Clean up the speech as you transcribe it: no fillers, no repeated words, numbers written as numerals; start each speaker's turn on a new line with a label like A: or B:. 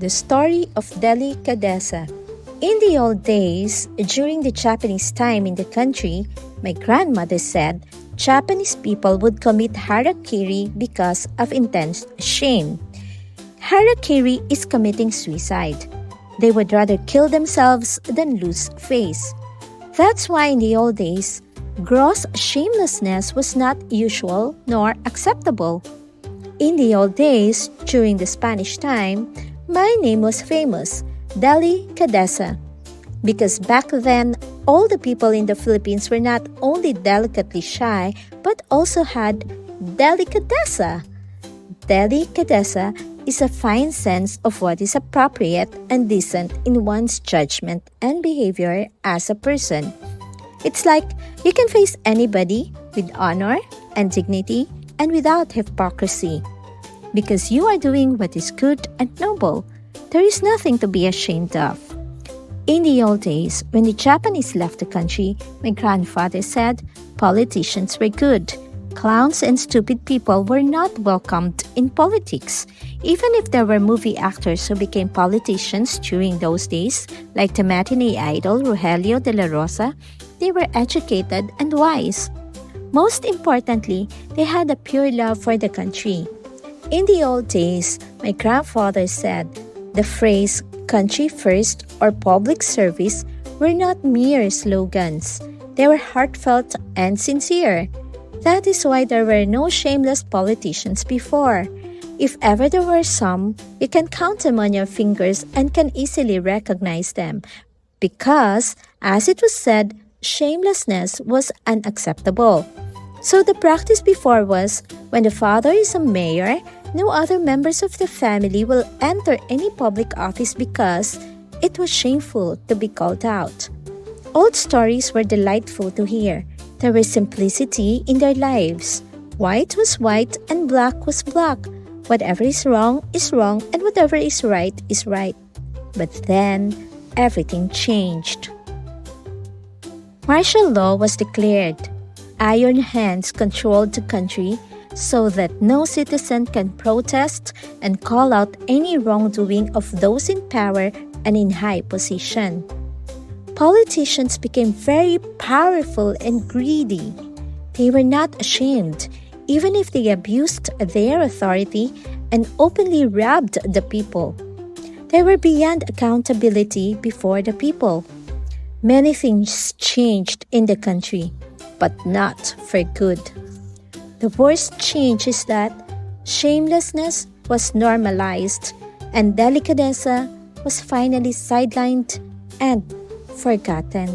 A: The story of Dely Cadesa. In the old days, during the Japanese time in the country, my grandmother said Japanese people would commit harakiri because of intense shame. Harakiri is committing suicide. They would rather kill themselves than lose face. That's why in the old days, gross shamelessness was not usual nor acceptable. In the old days, during the Spanish time, my name was famous, Dely Cadesa, because back then, all the people in the Philippines were not only delicately shy, but also had delicadeza. Delicadeza is a fine sense of what is appropriate and decent in one's judgment and behavior as a person. It's like you can face anybody with honor and dignity and without hypocrisy. Because you are doing what is good and noble, there is nothing to be ashamed of. In the old days, when the Japanese left the country, my grandfather said politicians were good. Clowns and stupid people were not welcomed in politics. Even if there were movie actors who became politicians during those days, like the matinee idol Rogelio de la Rosa, they were educated and wise. Most importantly, they had a pure love for the country. In the old days, my grandfather said the phrase country first or public service were not mere slogans. They were heartfelt and sincere. That is why there were no shameless politicians before. If ever there were some, you can count them on your fingers and can easily recognize them. Because, as it was said, shamelessness was unacceptable. So the practice before was, when the father is a mayor, no other members of the family will enter any public office because it was shameful to be called out. Old stories were delightful to hear. There was simplicity in their lives. White was white and black was black. Whatever is wrong, and whatever is right, is right. But then, everything changed. Martial law was declared. Iron hands controlled the country so that no citizen can protest and call out any wrongdoing of those in power and in high position. Politicians became very powerful and greedy. They were not ashamed, even if they abused their authority and openly robbed the people. They were beyond accountability before the people. Many things changed in the country, but not for good. The worst change is that shamelessness was normalized and delicadeza was finally sidelined and forgotten.